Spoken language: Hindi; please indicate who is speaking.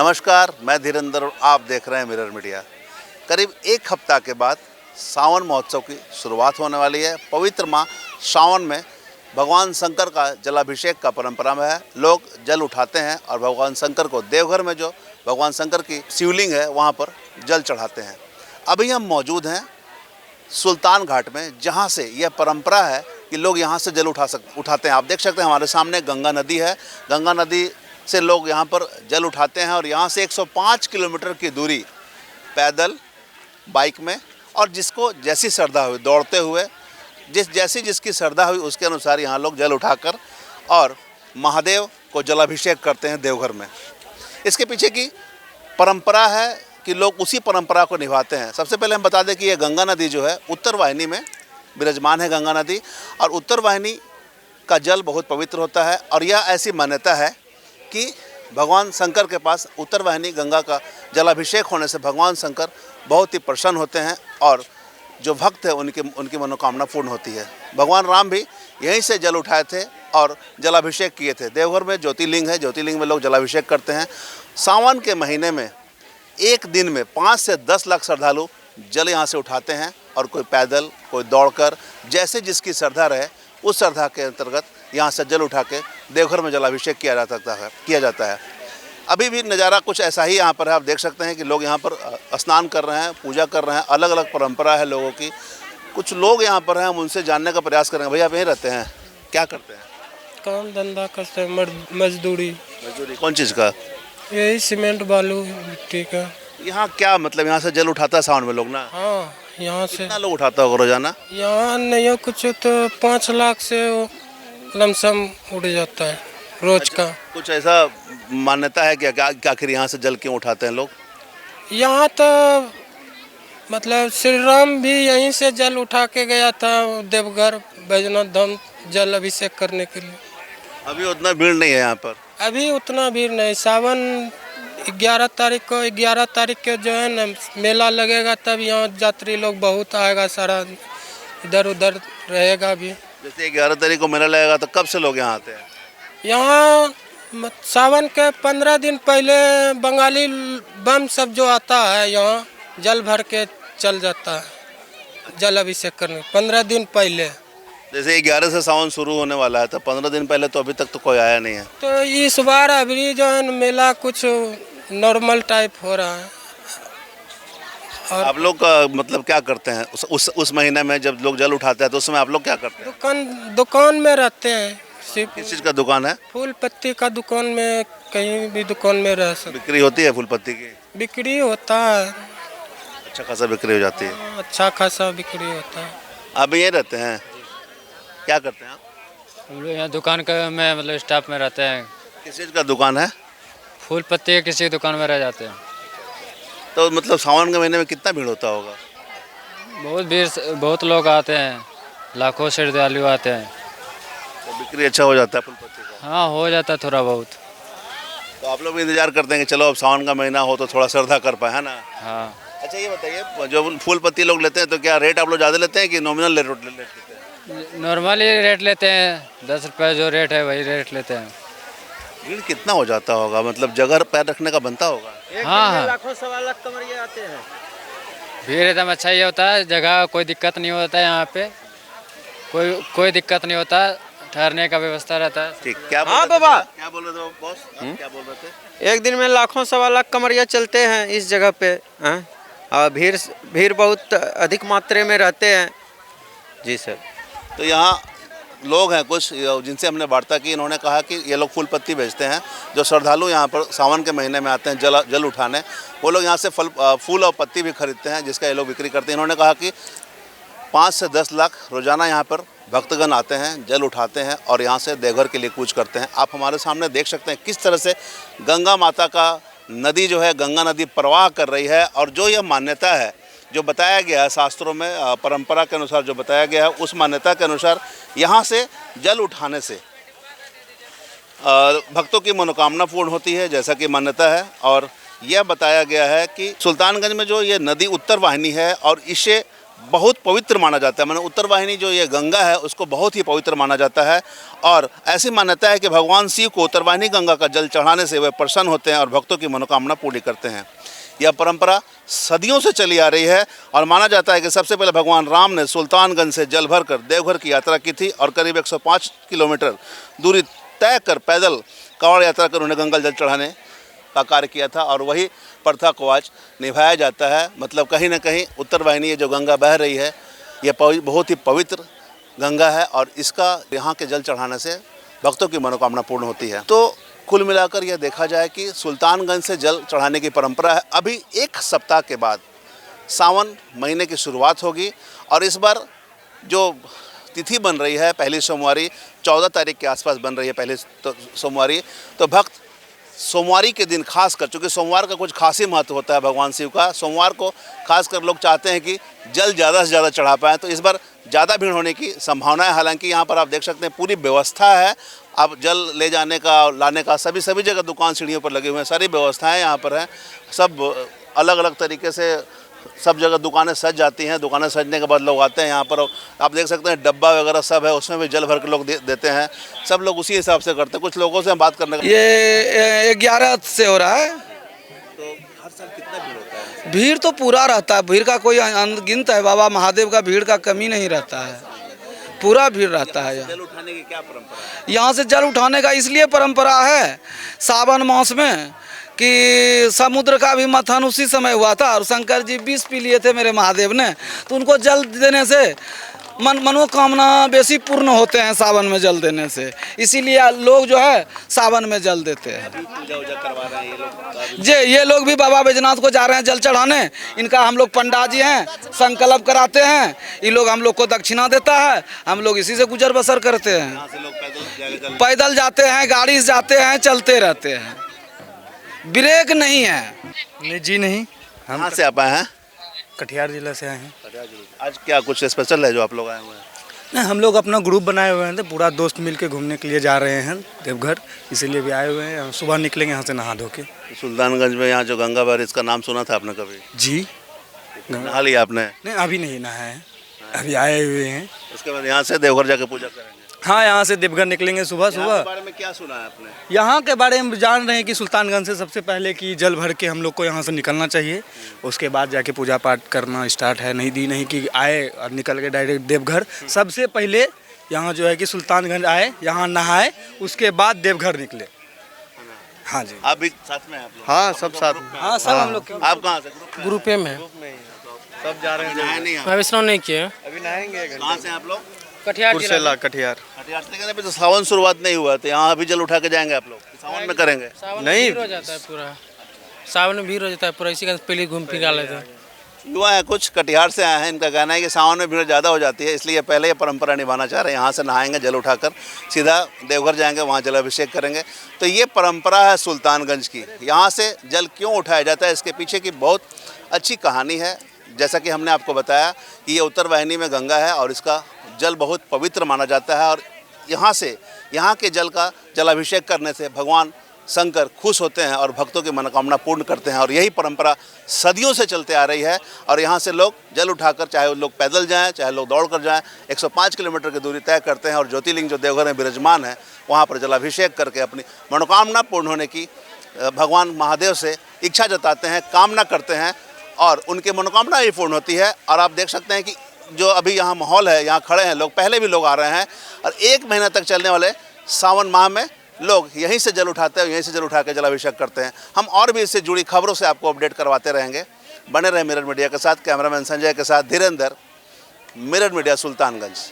Speaker 1: नमस्कार, मैं धीरेंद्र और आप देख रहे हैं मिरर मीडिया। करीब एक हफ्ता के बाद सावन महोत्सव की शुरुआत होने वाली है। पवित्र माह सावन में भगवान शंकर का जलाभिषेक का परंपरा में है। लोग जल उठाते हैं और भगवान शंकर को देवघर में जो भगवान शंकर की शिवलिंग है वहाँ पर जल चढ़ाते हैं। अभी हम मौजूद हैं सुल्तान घाट में, जहाँ से यह परंपरा है कि लोग यहाँ से जल उठाते हैं। आप देख सकते हैं हमारे सामने गंगा नदी है। गंगा नदी से लोग यहाँ पर जल उठाते हैं और यहाँ से 105 किलोमीटर की दूरी पैदल, बाइक में, और जिसको जैसी श्रद्धा हुई दौड़ते हुए, जिसकी श्रद्धा हुई उसके अनुसार यहाँ लोग जल उठाकर और महादेव को जलाभिषेक करते हैं देवघर में। इसके पीछे की परंपरा है कि लोग उसी परंपरा को निभाते हैं। सबसे पहले हम बता दें कि यह गंगा नदी जो है उत्तर वाहिनी में विराजमान है। गंगा नदी और उत्तर वाहिनी का जल बहुत पवित्र होता है और यह ऐसी मान्यता है कि भगवान शंकर के पास उत्तर वाहिनी गंगा का जलाभिषेक होने से भगवान शंकर बहुत ही प्रसन्न होते हैं और जो भक्त है उनकी मनोकामना पूर्ण होती है। भगवान राम भी यहीं से जल उठाए थे और जलाभिषेक किए थे। देवघर में ज्योतिर्लिंग है, ज्योतिर्लिंग में लोग जलाभिषेक करते हैं। सावन के महीने में एक दिन में 5 से 10 लाख श्रद्धालु जल यहाँ से उठाते हैं और कोई पैदल, कोई दौड़कर, जैसे जिसकी श्रद्धा रहे उस श्रद्धा के अंतर्गत यहाँ से जल उठा के देवघर में जलाभिषेक किया जाता है। अभी भी नज़ारा कुछ ऐसा ही यहाँ पर है। आप देख सकते हैं कि लोग यहाँ पर स्नान कर रहे हैं, पूजा कर रहे हैं। अलग अलग परंपरा है लोगों की। कुछ लोग यहाँ पर हैं, हम उनसे जानने का प्रयास करेंगे। भैया आप यहीं रहते हैं, क्या करते हैं?
Speaker 2: काम धंधा करते हैं, मजदूरी।
Speaker 1: कौन चीज़ का?
Speaker 2: यही सीमेंट बालू मिट्टी का।
Speaker 1: यहाँ क्या मतलब यहाँ से जल उठाता है सावन में लोग ना?
Speaker 2: हाँ, यहाँ से
Speaker 1: कितना लोग उठाता होगा रोजाना?
Speaker 2: यहाँ नहीं कुछ तो 5 लाख से लमसम उड़ जाता है रोज का।
Speaker 1: कुछ ऐसा मान्यता है कि आखिर यहाँ से जल क्यों उठाते हैं लोग?
Speaker 2: यहाँ तो मतलब श्री राम भी यहीं से जल उठा के गया था देवघर बैजनाथ धाम जल अभिषेक करने के लिए।
Speaker 1: अभी उतना भीड़ नहीं है यहाँ पर?
Speaker 2: अभी उतना भीड़ नहीं। सावन 11 तारीख को जो है ना मेला लगेगा, तब यहाँ यात्री लोग बहुत आएगा, सारा इधर उधर रहेगा भी।
Speaker 1: जैसे 11 तारीख को मेला लगेगा तो कब से लोग यहाँ आते हैं?
Speaker 2: यहाँ सावन के 15 दिन पहले बंगाली बम सब जो आता है यहाँ जल भर के चल जाता है जल अभिषेक करने 15 दिन पहले।
Speaker 1: जैसे 11 से सावन शुरू होने वाला है तो 15 दिन पहले तो अभी तक तो कोई आया नहीं है।
Speaker 2: तो इस बार अभी जो है मेला कुछ नॉर्मल टाइप हो रहा है। और
Speaker 1: आप लोग मतलब क्या करते हैं उस महीने में जब लोग जल उठाते हैं तो उसमें आप लोग क्या करते हैं?
Speaker 2: दुकान में रहते हैं।
Speaker 1: किस चीज़ का दुकान है?
Speaker 2: फूल पत्ती का दुकान में, कहीं भी दुकान में रह सकते।
Speaker 1: बिक्री होती है फूल पत्ती की?
Speaker 2: बिक्री होता है,
Speaker 1: अच्छा खासा बिक्री हो जाती है।
Speaker 2: अच्छा खासा बिक्री होता है।
Speaker 1: आप यहीं रहते हैं, क्या करते हैं आप?
Speaker 3: हम लोग यहाँ दुकान का में मतलब स्टाफ में रहते हैं।
Speaker 1: किस चीज़ का दुकान है?
Speaker 3: फूल पत्ती के किसी दुकान में रह जाते हैं।
Speaker 1: तो मतलब सावन के महीने में कितना भीड़ होता होगा?
Speaker 3: बहुत लोग आते हैं, लाखों श्रद्धालु आते हैं।
Speaker 1: तो बिक्री अच्छा हो जाता है फूल पत्ती का?
Speaker 3: हाँ, हो जाता है थोड़ा बहुत।
Speaker 1: तो आप लोग भी इंतजार करते हैं कि चलो अब सावन का महीना हो तो थोड़ा श्रद्धा कर पाए, है ना?
Speaker 3: हाँ।
Speaker 1: अच्छा ये बताइए, जो फूल पत्ती लोग लेते हैं तो क्या रेट आप लोग ज़्यादा लेते हैं कि नॉमिनल रेट लेते हैं?
Speaker 3: नॉर्मली रेट लेते हैं, 10 रुपये जो रेट है वही रेट लेते हैं।
Speaker 1: भीड़ कितना हो जाता होगा? मतलब जगह पैर रखने का बनता होगा?
Speaker 3: हाँ,
Speaker 2: लाखों सवा लाख कमरिए आते हैं।
Speaker 3: भीड़ एकदम अच्छा ही होता है। जगह कोई दिक्कत नहीं होता है यहाँ पे, कोई दिक्कत नहीं होता। ठहरने का व्यवस्था रहता है।
Speaker 1: ठीक। क्या
Speaker 4: हाँ बाबा,
Speaker 1: क्या बोल रहे थे बॉस? क्या बोल रहे थे?
Speaker 4: एक दिन में लाखों सवा लाख कमरिया चलते हैं इस जगह पे। हाँ, और भीड़ बहुत अधिक मात्रा में रहते हैं। जी सर।
Speaker 1: तो यहाँ लोग हैं कुछ जिनसे हमने वार्ता की, इन्होंने कहा कि ये लोग फूल पत्ती बेचते हैं। जो श्रद्धालु यहाँ पर सावन के महीने में आते हैं जल उठाने, वो लोग यहाँ से फूल और पत्ती भी खरीदते हैं, जिसका ये लोग बिक्री करते हैं। इन्होंने कहा कि 5 से 10 लाख रोजाना यहाँ पर भक्तगण आते हैं, जल उठाते हैं और यहाँ से देवघर के लिए कूच करते हैं। आप हमारे सामने देख सकते हैं किस तरह से गंगा माता का नदी जो है, गंगा नदी प्रवाह कर रही है। और जो यह मान्यता है, जो बताया गया है शास्त्रों में, परंपरा के अनुसार जो बताया गया है, उस मान्यता के अनुसार यहाँ से जल उठाने से भक्तों की मनोकामना पूर्ण होती है, जैसा कि मान्यता है। और यह बताया गया है कि सुल्तानगंज में जो ये नदी उत्तर वाहिनी है और इसे बहुत पवित्र माना जाता है। मैंने उत्तर वाहिनी जो ये गंगा है उसको बहुत ही पवित्र माना जाता है और ऐसी मान्यता है कि भगवान शिव को उत्तर वाहिनी गंगा का जल चढ़ाने से वे प्रसन्न होते हैं और भक्तों की मनोकामना पूरी करते हैं। यह परंपरा सदियों से चली आ रही है और माना जाता है कि सबसे पहले भगवान राम ने सुल्तानगंज से जल भरकर देवघर की यात्रा की थी और करीब 105 किलोमीटर दूरी तय कर पैदल कांवड़ यात्रा कर उन्हें गंगा जल चढ़ाने का कार्य किया था और वही प्रथा को आज निभाया जाता है। मतलब कहीं ना कहीं उत्तर वाहिनी ये जो गंगा बह रही है ये बहुत ही पवित्र गंगा है और इसका यहाँ के जल चढ़ाने से भक्तों की मनोकामना पूर्ण होती है। तो कुल मिलाकर यह देखा जाए कि सुल्तानगंज से जल चढ़ाने की परंपरा है। अभी एक सप्ताह के बाद सावन महीने की शुरुआत होगी और इस बार जो तिथि बन रही है पहली सोमवारी 14 तारीख के आसपास बन रही है पहली सोमवारी। तो भक्त सोमवारी के दिन खास कर, चूँकि सोमवार का कुछ खास ही महत्व होता है भगवान शिव का, सोमवार को खास कर लोग चाहते हैं कि जल ज़्यादा से ज़्यादा चढ़ा पाएँ। तो इस बार ज़्यादा भीड़ होने की संभावना है। हालांकि यहाँ पर आप देख सकते हैं पूरी व्यवस्था है, आप जल ले जाने का लाने का सभी जगह दुकान सीढ़ियों पर लगे हुए हैं, सारी व्यवस्थाएं यहाँ पर हैं। सब अलग अलग तरीके से सब जगह दुकानें सज जाती हैं। दुकानें सजने के बाद लोग आते हैं यहाँ पर, आप देख सकते हैं डब्बा वगैरह सब है, उसमें भी जल भर के लोग देते हैं। सब लोग उसी हिसाब से करते हैं। कुछ लोगों से हम बात करने का,
Speaker 5: ये 11 से हो रहा है।
Speaker 1: तो हर साल कितना भीड़ होता है?
Speaker 5: भीड़ तो पूरा रहता है, भीड़ का कोई अनगिनत है। बाबा महादेव का भीड़ का कमी नहीं रहता है, पूरा भीड़ रहता है।
Speaker 1: जल उठाने की क्या परंपरा है?
Speaker 5: यहाँ से जल उठाने का इसलिए परंपरा है सावन मास में कि समुद्र का भी मंथन उसी समय हुआ था और शंकर जी विष पी लिए थे मेरे महादेव ने, तो उनको जल देने से मनोकामना बेसी पूर्ण होते हैं सावन में जल देने से। इसीलिए लोग जो है सावन में जल देते हैं।
Speaker 1: पूजा वूजा करवा रहे हैं ये लोग?
Speaker 5: ये लोग भी बाबा बैजनाथ को जा रहे हैं जल चढ़ाने। इनका हम लोग पंडित जी हैं, संकल्प कराते हैं, ये लोग हम लोग को दक्षिणा देता है, हम लोग इसी से गुजर बसर करते हैं।
Speaker 1: यहाँ से लोग
Speaker 5: पैदल जाते हैं, गाड़ी से जाते हैं, चलते रहते हैं, ब्रेक नहीं है।
Speaker 6: नहीं जी नहीं, हम
Speaker 1: कहाँ से आप आए हैं?
Speaker 6: कटिहार जिला से आए हैं।
Speaker 1: आज क्या कुछ स्पेशल है जो आप लोग आए हुए हैं?
Speaker 6: नहीं, हम लोग अपना ग्रुप बनाए हुए हैं, तो पूरा दोस्त मिल के घूमने के लिए जा रहे हैं देवघर, इसीलिए भी आए हुए हैं। हम सुबह निकलेंगे यहाँ से नहा धो के।
Speaker 1: सुल्तानगंज में यहाँ जो गंगा बहर, इसका नाम सुना था आपने कभी?
Speaker 6: जी
Speaker 1: नहा लिया आपने?
Speaker 6: नहीं, अभी नहीं नहाए हैं, अभी आए हुए हैं।
Speaker 1: उसके बाद यहाँ से देवघर जाके पूजा करेंगे?
Speaker 6: हाँ, यहाँ से देवघर निकलेंगे सुबह
Speaker 1: यहाँ
Speaker 6: सुबह।
Speaker 1: के बारे में क्या सुना है आपने?
Speaker 6: यहाँ के बारे में जान रहे हैं कि सुल्तानगंज से सबसे पहले कि जल भर के हम लोग को यहाँ से निकलना चाहिए, उसके बाद जाके पूजा पाठ करना स्टार्ट है। नहीं कि आए और निकल के डायरेक्ट देवघर। सबसे पहले यहाँ जो है कि सुल्तानगंज आए, यहाँ नहाए, उसके बाद देवघर निकले। हाँ जी।
Speaker 1: आप भी साथ में हैं आप लोग?
Speaker 4: हाँ, सब साथ।
Speaker 5: हाँ, सब हम लोग
Speaker 1: आप कहाँ से?
Speaker 2: ग्रुप में
Speaker 4: सब जा रहे हैं।
Speaker 1: नहाए नहीं आप?
Speaker 2: मैं विश्राम नहीं किया।
Speaker 4: अभी नहाएंगे।
Speaker 1: कहाँ से हैं आप लोग?
Speaker 2: कटिहार
Speaker 4: कुर्सेला, कटिहार।
Speaker 1: कटिहार से कहने पे तो सावन शुरुआत नहीं हुआ, तो यहाँ अभी जल उठा के जाएंगे आप लोग? सावन में करेंगे?
Speaker 4: नहीं।
Speaker 2: भीड़ हो जाता है पूरा, सावन में भीड़ हो जाता है पूरा, इसी का पहले घूम फिर आ लेते हैं।
Speaker 1: युवा है कुछ कटिहार से आए हैं, इनका कहना है कि सावन में भीड़ ज़्यादा हो जाती है, इसलिए पहले ये परंपरा निभाना चाह रहे हैं। यहाँ से नहाएंगे, जल उठाकर सीधा देवघर जाएंगे, वहाँ जलाभिषेक करेंगे। तो ये परंपरा है सुल्तानगंज की। यहाँ से जल क्यों उठाया जाता है, इसके पीछे की बहुत अच्छी कहानी है। जैसा कि हमने आपको बताया कि ये उत्तर वाहिनी में गंगा है और इसका जल बहुत पवित्र माना जाता है और यहाँ के जल का जलाभिषेक करने से भगवान शंकर खुश होते हैं और भक्तों की मनोकामना पूर्ण करते हैं। और यही परंपरा सदियों से चलते आ रही है और यहाँ से लोग जल उठाकर, चाहे वो लोग पैदल जाएं, चाहे लोग दौड़ कर जाएँ, 105 किलोमीटर की दूरी तय करते हैं और ज्योतिर्लिंग जो देवघर में विराजमान है वहाँ पर जलाभिषेक करके अपनी मनोकामना पूर्ण होने की भगवान महादेव से इच्छा जताते हैं, कामना करते हैं और उनकी मनोकामना भी पूर्ण होती है। और आप देख सकते हैं कि जो अभी यहाँ माहौल है, यहाँ खड़े हैं लोग, पहले भी लोग आ रहे हैं और 1 महीना तक चलने वाले सावन माह में लोग यहीं से जल उठाते हैं, यहीं से जल उठा के जलाभिषेक करते हैं। हम और भी इससे जुड़ी खबरों से आपको अपडेट करवाते रहेंगे। बने रहे मिरर मीडिया के साथ। कैमरामैन संजय के साथ धीरेंद्र, मिरर मीडिया, सुल्तानगंज।